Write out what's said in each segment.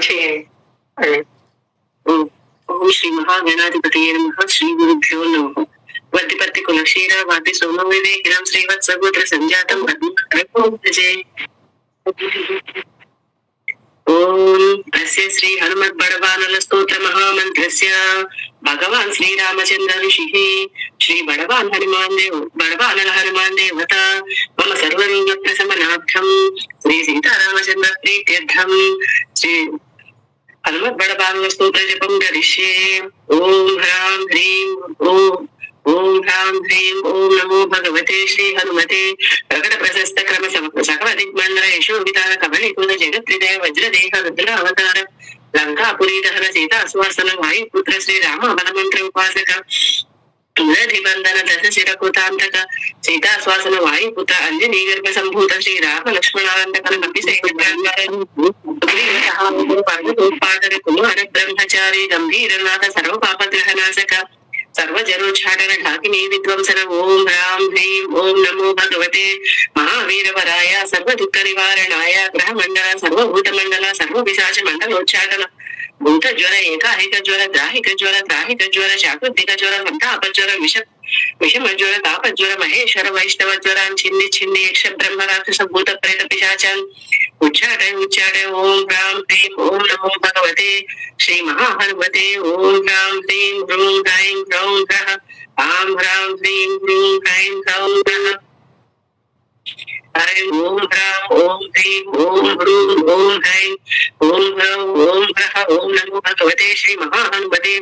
చేయండి. ఓం శ్రీ మహాగణాధిపతయే నమః. శ్రీ గురుభ్యో నమః. వద్దిపర్తి కులక్షీర వాది సోమవేదే గిరం శ్రీవత్సగోత్ర సంజాతం భజే. ఓం అస్య శ్రీ హనుమత్ బడవానల స్తోత్ర మహామంత్రస్య భగవాన్ శ్రీరామచంద్ర ఋషిః శ్రీ బడవానల హనుమాన్ దేవత మమ సర్వరోగ ప్రశమనార్థం శ్రీ సీతారామచంద్ర ప్రీత్యర్థం శ్రీ హనుమత్ బడవానల స్తోత్ర జపం కరిష్యే. ఓం హ్రాం హ్రీం ఓం హ్రాం హ్రీం ఓం నమో భగవతే శ్రీ హనుమతే ప్రకట ప్రశస్త క్రమ సకల దిగ్మండల యశోవితార కవళికుల జగత్రిదయ వజ్రదేహ రుద్ర అవతార లంకాపురీ దహన సీతాశ్వాసన వాయుపుత్ర శ్రీ రామ బలమంత్ర ఉపాసక తులధిబంధన దశ శిరకృతాంతక సీతాశ్వాసన వాయుపుత్ర అంజనీ గర్భ సంభూత శ్రీ రామ లక్ష్మణానందకన పర్వతోత్పాదక కుమార బ్రహ్మచారి గంభీరనాథ సర్వ పాపగ్రహనాశక సర్వజనోచ్చాటన ఢాకినీ విధ్వంసన. ఓం హ్రాం హ్రీం ఓం నమో భగవతే మహావీరవరాయ సర్వ దుఃఖ నివారణాయ గ్రహమండల సర్వభూత మండల సర్వ పిశాచ మండలోచ్చాటన భూత జ్వర ఏకాహిక జ్వర ద్రాహిక జ్వర త్రాహిక జ్వర చాకృతిక జ్వర సంతాప జ్వర విషమ జ్వర తాప జ్వర మహేశ్వర వైష్ణవ జ్వరాన్ చిన్ని చిన్ని యక్ష బ్రహ్మ రాక్షస భూత ప్రేత పిశాచాన్ ఉచ్చాటయ. ఓం హ్రాం హ్రీం ఓం నమో భగవతే శ్రీ మహాహనుమతే. ఓం హ్రాం హ్రీం హ్రూం హ్రైం హ్రౌం హ్రః ఆం హ్రాం హ్రీం హ్రూం హ్రైం హ్రౌం హ్రః. ఓం హ్రాం ఓం హ్రీం ఓం హ్రూం ఓం హ్రైం ఓం హ్రౌం ఓం హ్రః. ఓం నమో భగవతే శ్రీ మహాహనుమతే.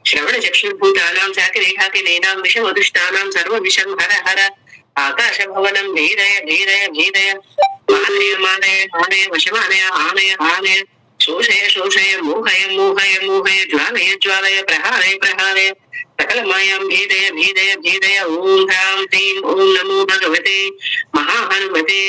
శ్రవణ చక్షుర్భూతానాం శాకిరేఖాకినేనాం విషమదుష్టానాం సర్వ విషం హర హర. ఆకాశ భవనం భీదయ భీదయ భీదయ మాదయ మాదయ మాదయ వశమానయ ఆనయ ఆనయ శోషయ శోషయ మోహయ మోహయ మోహయ జ్వాలయ జ్వాలయ ప్రహారయ ప్రహారయ సకల మాయాం భీదయ భీదయ భీదయ. ఓం హ్రాం హ్రీం ఓం నమో భగవతే మహాహనుమతే.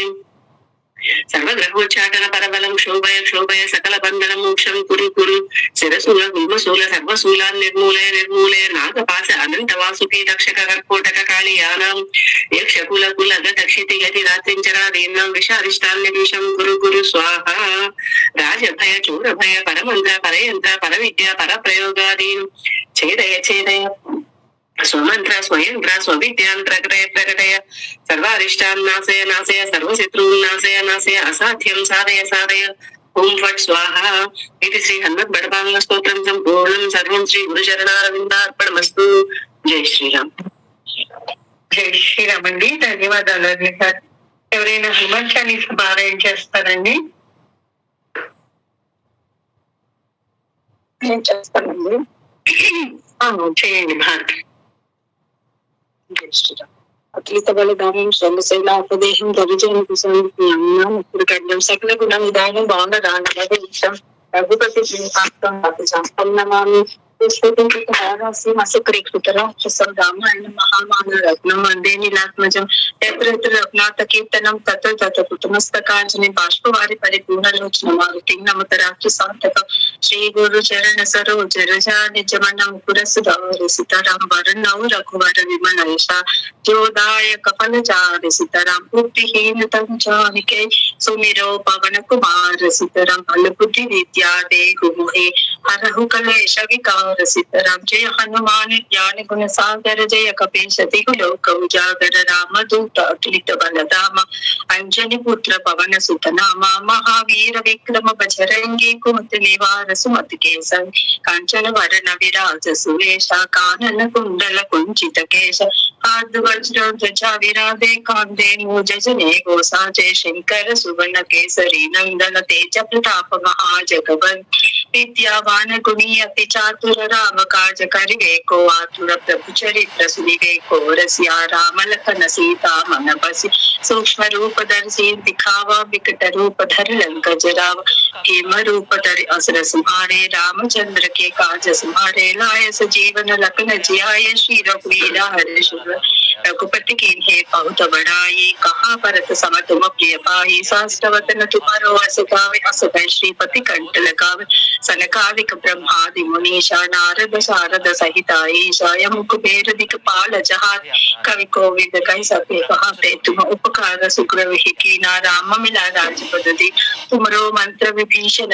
సర్వగ్రహోచ్చాటన పరబలం శోభయ శోభయ సకల బంధన మోక్షం కురు కురు. శిరశూల గుల్మశూల సర్వశూలాన్ నిర్మూలయ నిర్మూలయ నాగపాశ అనంత వాసుకి దక్షక కర్కోటక కాళీయానాం యక్ష కుల కుల దక్షితి గతి రాత్రించరాదీనాం విషారిష్టాన్ని విషం కురు కురు స్వాహ. రాజభయ చూరభయ పరమంత్ర పరయంత్ర పరవిద్య పరప్రయోగాదీన్ ఛేదయ ఛేదయ స్వమంత్ర స్వయంత్ర స్వవిద్యాన్ ప్రకటయ ప్రకటయ సర్వారిష్టాన్ నాశయ నాశయ సర్వశత్రువున్ నాశయ నాశయ అసాధ్యం సాధయ సాధయ. ఓం ఫట్ స్వాహ. ఇది శ్రీ హనుమత్ బడవానల స్తోత్రం సంపూర్ణం. సర్వం శ్రీ గురుచరణారవిందార్పణమస్తు. జై శ్రీరామ్. జై శ్రీరామ్ అండి. ధన్యవాదాలు అండి. ఎవరైనా హనుమాన్ చాలీసా పారాయణ చేస్తారండి? నేను చేస్తానండి. చేయండి భారతి. జై శ్రీరామ్. అఖిలిత బలదానం శ్రమశైలాపదేహం దరిజన కుశలం ఖడ్డం సకల గుణ విధానం బాగుండ దానం రఘుపతి సంపన్నమామి రామాయణ మహామాన రత్నం వందే నీలాత్మజం ఎత్ర రత్నాథ కీర్తనం తత్ర తత్ర కుటుంబస్తకాంజని బాష్పవారి పరిపూర్ణలోచన మారుతి నమత రాక్షసాంతకం శ్రీ గురు చరణ సరోజ రజా నిజమనం పురసుధారి సీతారాం వరణౌ రఘువర విమలేశ జోదాయ కపల చారి సీతారాం బుద్ధిహీన తంచానికే సుమిరో పవన కుమార సీతారాం బల బుద్ధి విద్యా దేహు మోహే హరహు కలేశ వికార సీతారాం. జయ హనుమాన్ జ్ఞాన గుణ సాగర జయ కపీశతి లోక ఉజాగర రామదూత అఖిలిత బలధామ అంజని పుత్ర పవన సుతనామ మహావీర విక్రమ బజరంగి కుమతి నివార సుమతి కేశం కాంచన వరణ విరాజ సువేశ కానన కుండల కుంచిత కేశ హార్ద వజ్ర ధ్వజ విరాదే కాందే మూజనే గోసా జయ శంకర సువర్ణ కేసరి నందన తేజ ప్రతాప మహాజగవన్ విద్యావాన గుణి అతి చాతుర రామ కాజ కరివే కో ఆతుర ప్రభు చరిత్ర సునివే కో రసియా రామ లఖన సీతా మన బసి సూక్ష్మ రూప దర్శి దిఖాवा विकट रूप धर लंक जराव हेम रूप धर असुर संहारे रामचंद्र के काज संहारे लाय सजीवन लखन जियाय श्री रघुवीर हरे शुभ रघुपति कीन्हे बहुत बड़ाई कहाँ परत सम तुम प्रिय पाई शास्त्रवतन तुम्हारो अस गावे अस भय श्रीपति कंठ लगावे सनकादिक ब्रह्मादि मुनीषा नारद शारद सहिता ईशा यम कुबेर दिक्पाल जहान कवि कोविद कहि सके कहाते तुम उपकार सुग्रीव ही कीना राम मिला राजपद दी तुमरो मंत्र विभीषण